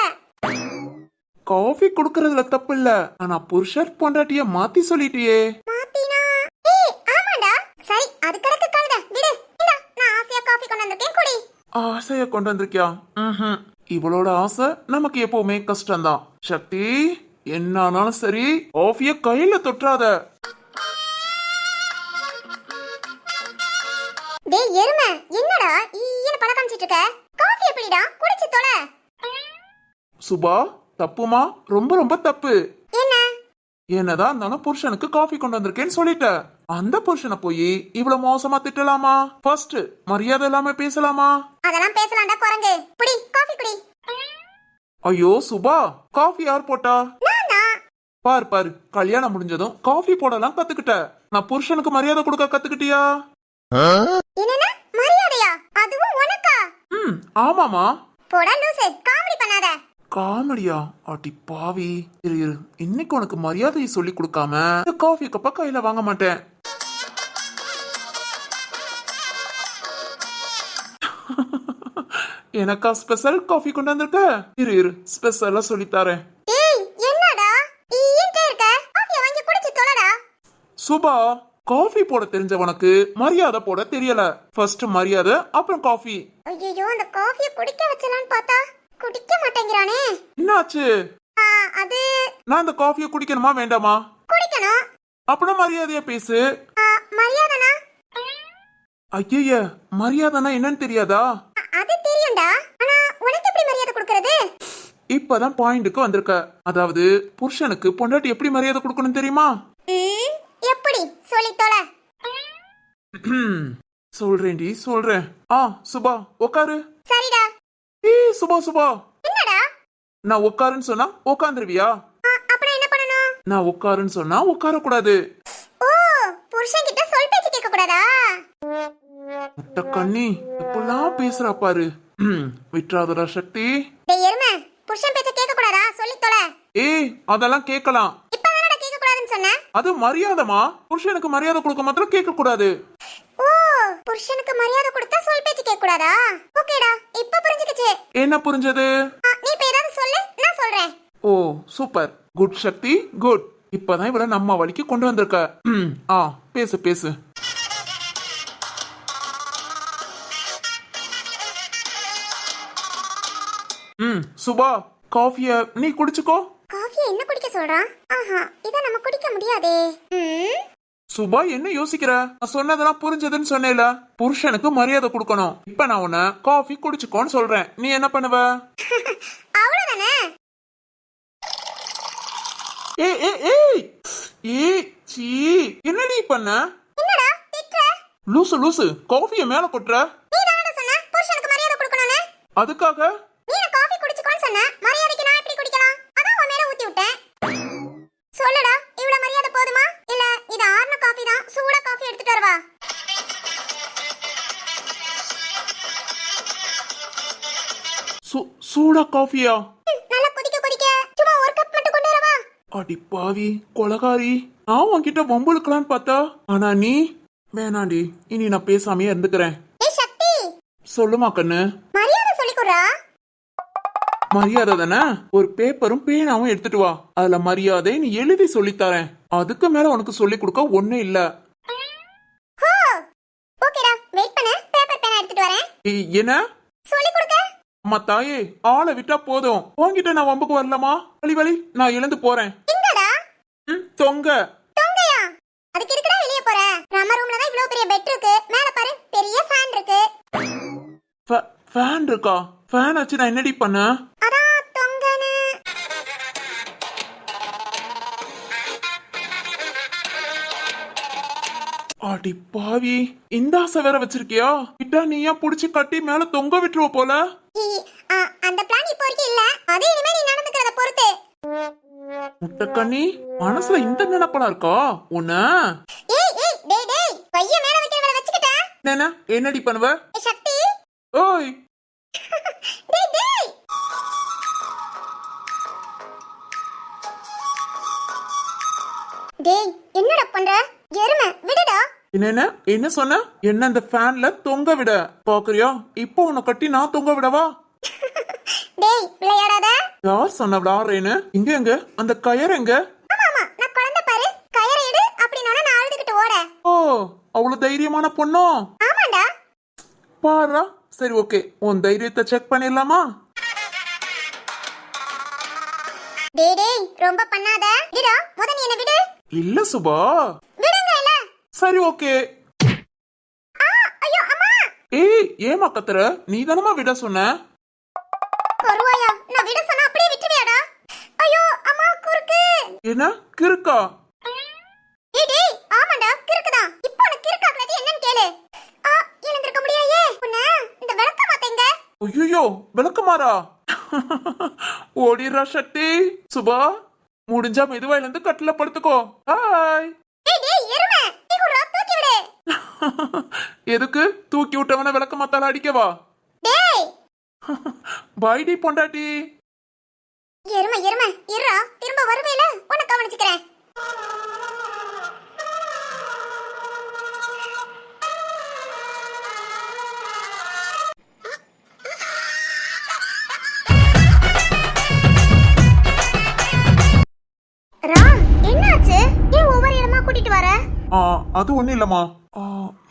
காஃபி குடுக்கறதுல தப்பு இல்ல. ஆனா புருஷர் பொண்டாட்டிய மாத்தி சொல்லிட்டியே. மாத்தினா? ஆமாடா. சரி, அது கிடக்கு கழுத, விடு. இந்தா, நான் ஆசையா காஃபி கொண்டு வந்திருக்கேன், குடி. ஆசைய கொண்டு வந்திருக்கியா? இவளோட ஆசை நமக்கு எப்பவுமே கஷ்டம்தான். சக்தி, என்னானாலும் சரி காஃபிய கையில தொற்றாத. டேய் எருமை, என்னடா ஈன்னு பழ காமிச்சிட்டு இருக்க? காஃபி எப்படிடா குடிச்சு தொலை. சுபா, தப்புமா, ரொம்ப தப்பு. என்ன? என்னதான் இருந்தாலும் புருஷனுக்கு காஃபி கொண்டு வந்திருக்கேன்னு சொல்லிட்ட. அந்த புருஷனை போய் இவ்வளவு மோசமா திட்டலாமா? ஃபர்ஸ்ட் மரியாதை இல்லாம பேசலாமா? அதெல்லாம் பேசலாம்டா குரங்கு. குடி, காஃபி குடி. ஐயோ சுபா, காஃபி யார் போட்டா? நானா? பாரு, கல்யாணம் முடிஞ்சதும் காஃபி போடலாம் கத்துக்கிட்ட. நான் புருஷனுக்கு மரியாதை கொடுக்க கத்துக்கிட்டியா? என்னன்னா மரியாதையா? அதுவும் உனக்கா? ஆமாமா. போடா லூசு, காமெடி பண்ணாத. காமெடியா? அடி பாவி. இரு, இன்னைக்கு உனக்கு மரியாதையை சொல்லி கொடுக்காம இந்த காஃபி கப்ப கையில வாங்க மாட்டேன். எனக்கா ஸ்பெஷல் காஃபி கொண்டு வந்திருக்க? இரு, ஸ்பெஷலா சொல்லி தரேன். ஏய் என்னடா ஈன்ட்டே இருக்க? காஃபியை வாங்கி குடிச்சு தொலைடா. சுபா, காஃபி போட தெரிஞ்சவனுக்கு மரியாதை போட தெரியல. ஃபர்ஸ்ட் மரியாதை, அப்புறம் காஃபி. ஐயோ, அந்த காஃபியை குடிக்க வச்சலான்னு பார்த்தா குடிக்க மாட்டேங்கிறானே. என்னாச்சு? அது நான் இந்த காஃபியை குடிக்கணுமா வேண்டாமா? குடிக்கணும். அப்படின்னா மரியாதையா பேசு. மரியாதைனா? ஐய, மரியாதைனா என்னன்னு தெரியாதா? அது தெரியும்டா. ஆனா உனக்கு எப்படி மரியாதை கொடுக்கறது? இப்பதான் பாயிண்ட்க்கு வந்திருக்க. அதாவது புருஷனுக்கு பொண்டாட்டி எப்படி மரியாதை கொடுக்கணும் தெரியுமா? எப்படி சொல்லி தொலை. சொல்றேன்டி, சொல்றேன். சுபா உக்காரு. சரிடா. சுபா என்னடா? நான் உட்காருன்னு சொன்னா உட்காந்துருவியா? அப்புறம் என்ன பண்ணணும்? நான் உட்காருன்னு சொன்னா உட்கார கூடாது. ஓ, புருஷன் கிட்ட சொல் பேச்சு கேட்க கூடாதா? முட்டை கண்ணி எப்பெல்லாம் பேசுறா பாரு. விட்டுறாதடா சக்தி. டேய் எருமை, புருஷன் பேச்ச கேட்க கூடாதா? சொல்லி தொலை. அதெல்லாம் கேட்கலாம். இப்பதானடா கேட்க கூடாதுன்னு சொன்ன. அது மரியாதைமா. புருஷனுக்கு மரியாதை கொடுக்க மாத்திரம் கேட்க கூடாது. ஓ, புருஷனுக்கு மரியாதை கொடுத்தா சொல் பேச்சு கேட்க கூடாதா? ஓகேடா, இப்ப புரிஞ்சுக்கிச்சு. என்ன புரிஞ்சது? நீ இப்ப ஏதாவது சொல்லு, நான் சொல்றேன். ஓ சூப்பர், குட் சக்தி, குட். இப்பதான் இவள நம்ம வழிக்கு கொண்டு வந்திருக்க. பேசு பேசு. சுபா, காஃபிய நீ குடிச்சுக்கோ. காஃபியை என்ன குடிக்க சொல்றான்? இத நம்ம குடிக்க முடியாதே. சுபா, என்ன யோசிக்கிற? நான் சொன்னதெல்லாம் புரிஞ்சதுன்னு சொன்னேல. புருஷனுக்கு மரியாதை கொடுக்கணும். இப்ப நான் உன்ன காஃபி குடிச்சுக்கோன்னு சொல்றேன். நீ என்ன பண்ணுவ? அவ்வளவுதானே. என்னடி பண்ண? என்னடா திட்ற? லூசு காஃபிய மேல கொட்டுற. நீ தானடா சொன்ன புருஷனுக்கு மரியாதை கொடுக்கணும்னு. அதுக்காக நீ காஃபி குடிச்சுக்கோன்னு சொன்ன. மரியாதைக்கு நான் எப்படி குடிக்கலாம்? அதான் உன் மேல ஊத்தி விட்டேன். சொல்லுடா, இவ்வளவு மரியாதை போதுமா? இல்ல இது ஆர்ன காஃபி தான், சூடா காஃபி எடுத்துட்டு வரவா? சூடா காஃபியா? நல்லா கொதிக்க சும்மா ஒரு கப் மட்டும் கொண்டு வரவா? அடி பாவி கொலகாரி, நான் உன்கிட்ட வம்புழுக்கலான்னு பார்த்தா, ஆனா நீ வேணாண்டி. இனி நான் பேசாமையே இருந்துக்கிறேன். ஏய் சக்தி, சொல்லுமா கண்ணு. மரியாதை சொல்லிக்குறா. மரியாதை தானே? ஒரு பேப்பரும் பேனாவும் எடுத்துட்டு வா. அதுல மரியாதை நீ எழுதி சொல்லித்தரேன். அதுக்கு மேல உனக்கு சொல்லி கொடுக்க ஒண்ணு இல்ல. ஓகேடா, வெயிட் பண்ணு. பேப்பர் பேனா எடுத்துட்டு வரேன். என்ன சொல்லி கொடுக்க? அம்மா தாயே, ஆளை விட்டா போதும். உன்கிட்ட நான் வம்புக்கு வரலாமா? வழி நான் எழுந்து போறேன். எங்கடா? தொங்க. தொங்கையா? அதுக்கு இருக்குடா வெளிய போற. நம்ம ரூம்ல தான் இவ்ளோ பெரிய பெட் இருக்கு. மேல பாரு, பெரிய ஃபேன் இருக்கு. ஃபேன் இருக்கா? ஃபேன் வச்சு நான் என்னடி பண்ண? அதான் தொங்கனே. அடி பாவி, இந்த ஆசை வேற வச்சிருக்கியா? கிட்டா நீயா புடிச்சு கட்டி மேல தொங்க விட்டுருவ போல. அந்த பிளான் இப்போ வரைக்கும் இல்ல. அது இனிமே நீ நடந்துக்கிறத பொறுத்து. முட்டக்கண்ணி, மனசுல இந்த நினைப்பெல்லாம் இருக்கா உன்ன? டேய் கைய மேல வைக்கிறவள வச்சுக்கிட்ட. என்னடி பண்ணுவ? சக்தி, ஓய். டேய் என்னடா பண்ற? எருமை விடுடா. என்ன சொன்ன? என்ன அந்த ஃபேன்ல தொங்க விட பாக்குறியா? இப்போ உன்னை கட்டி நான் தொங்க விடவா? டேய் விளையாடாத. யார் சொன்ன விளையாடுறேன்னு? எங்க அந்த கயர் எங்க? ஆமா, நான் குழந்தை பாரு. கயரை எடு அப்படினா நான் அழுதுகிட்டு ஓட. ஓ, அவ்வளவு தைரியமான பொண்ணோ? ஆமாடா. பாருடா. சரி ஓகே, உன் தைரியத்தை செக் பண்ணிடலாமா? டேய் ரொம்ப பண்ணாத. விடுடா, முத நீ என்ன விடு. இல்ல சுபா. விடுங்கல. சரி ஓகே. ஐயோ அம்மா. ஏமா கத்துற? நீ தானமா விட சொன்ன. கருவாயா, நான் விட சொன்னா அப்படியே விட்டுவியாடா? ஐயோ அம்மா, குறுக்கு. என்ன கிறுக்கா? டேய் ஆமாடா, கிறுக்குதான். இப்போ உனக்கு கிறுக்காக்குறது என்னன்னு கேளு. எழுந்திருக்க முடியலையே. உன்ன இந்த விளக்க மாத்தேங்க. ஐயோ, விளக்குமாறா? ஓடிடுறா சக்தி. சுபா, முடிஞ்சா மெதுவா இருந்து கட்டில படுத்துக்கோ. ஹாய். டேய் எருமை, நீ குறா தூக்கி விடு. எதுக்கு? தூக்கி விட்டவன விளக்க மாத்தால அடிக்கவா? டேய் பாய்டி பொண்டாட்டி. எருமை இருடா, திரும்ப வருவேல, உன்னை கவனிச்சுக்கிறேன். ராம், என்னாச்சு? ஏன் ஒவ்வொரு இடமா கூட்டிட்டு வர? அது ஒண்ணு இல்லம்மா.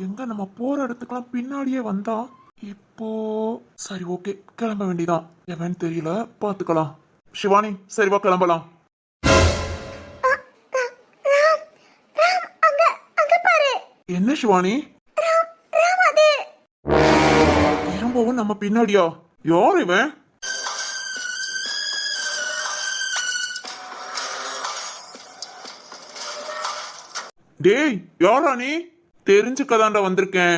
எங்க நம்ம போற இடத்துக்குலாம் பின்னாடியே வந்தா இப்போ சரி ஓகே, கிளம்ப வேண்டியதான். எவன் தெரியல, பாத்துக்கலாம். சிவானி, சரி வா கிளம்பலாம். என்ன சிவானி ராம் அது திரும்பவும் நம்ம பின்னாடியா? யார் இவன்? டேய் யாரா நீ? தெரிஞ்சுக்கதாண்டா வந்திருக்கேன்.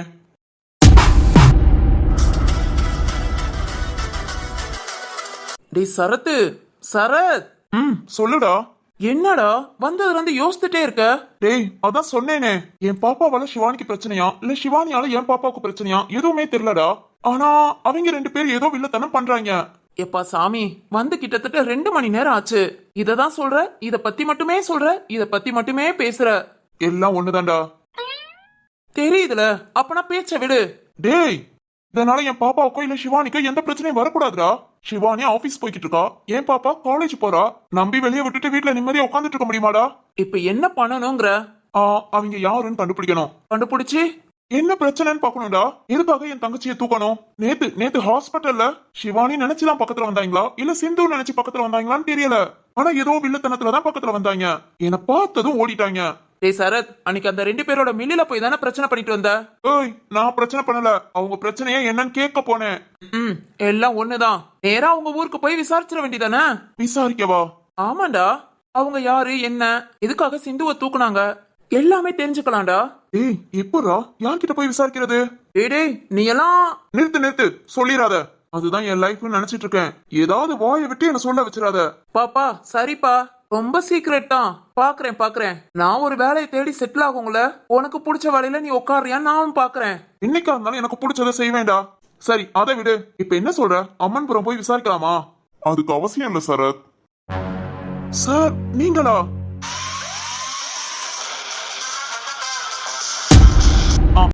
டேய் சரத்து, சரத், சொல்லுடா. என்னடா வந்ததுல இருந்து யோசிச்சுட்டே இருக்க? டேய் அதான் சொன்னேனே, என் பாப்பாவால சிவானிக்கு பிரச்சனையா இல்ல சிவானியால என் பாப்பாவுக்கு பிரச்சனையா எதுவுமே தெரியலடா. ஆனா அவங்க 2 பேர் ஏதோ வில்லத்தனம் பண்றாங்க. எப்பா சாமி, வந்து கிட்டத்தட்ட 2 மணி நேரம் ஆச்சு. இததான் சொல்ற, இத பத்தி மட்டுமே சொல்ற, இத பத்தி மட்டுமே பேசுற. எல்லாம் ஒண்ணுதான்டா. தெரியுதுல, அப்பனா பேச்ச விடு. டேய் இதனால என் பாப்பாவுக்கோ இல்ல சிவானிக்கோ எந்த பிரச்சனையும் வரக்கூடாதுடா. சிவானி ஆபீஸ் போய்கிட்டு இருக்கா, என் பாப்பா காலேஜ் போறா. நம்பி வெளியே விட்டுட்டு வீட்டுல நிம்மதியா உட்காந்துட்டு இருக்க முடியுமாடா? இப்ப என்ன பண்ணணுங்கிற? அவங்க யாருன்னு கண்டுபிடிக்கணும். கண்டுபிடிச்சு என்ன பிரச்சனைன்னு பாக்கணும்டா. எதுக்காக என் தங்கச்சியை தூக்கணும்? நேத்து ஹாஸ்பிட்டல்ல சிவானி நினைச்சுதான் பக்கத்துல வந்தாங்களா இல்ல சிந்து நினைச்சு பக்கத்துல வந்தாங்களான்னு தெரியல. ஆனா ஏதோ வில்லத்தனத்துலதான் பக்கத்துல வந்தாங்க. என்னை பார்த்ததும் ஓடிட்டாங்க. டேய் சரத், அன்னைக்கு அந்த 2 பேரோட மில்லில போய் தானே பிரச்சனை பண்ணிட்டு வந்த? ஏய் நான் பிரச்சனை பண்ணல, அவங்க பிரச்சனையே என்னன்னு கேட்க போனேன். எல்லாம் ஒண்ணுதான். நேரா அவங்க ஊருக்கு போய் விசாரிச்சிட வேண்டியதானே? விசாரிக்கவா? ஆமாண்டா, அவங்க யாரு, என்ன, எதுக்காக சிந்துவை தூக்குனாங்க, எல்லாமே தெரிஞ்சுக்கலாம்டா. ஏய் எப்படா யார்கிட்ட போய் விசாரிக்கிறது? டேய் நீ எல்லாம் நிறுத்து சொல்லிராத. அதுதான் என் லைஃப்னு நினைச்சிட்டு இருக்கேன். ஏதாவது வாயை விட்டு என்ன சொல்ல வச்சிடாத. பாப்பா. சரிப்பா, ரொம்ப சீக்கிரட் தான். பாக்குறேன். நான் ஒரு வேலையை தேடி செட்டில் ஆகுங்கள, உனக்கு பிடிச்ச வேலையில நீ உட்காரியான்னு நானும் பாக்குறேன். இன்னைக்கா இருந்தாலும் எனக்கு பிடிச்சதை செய்வேண்டா. சரி அதை விடு. இப்ப என்ன சொல்ற? அம்மன்புரம் போய் விசாரிக்கலாமா? அதுக்கு அவசியம் இல்ல சரத். சார் நீங்களா?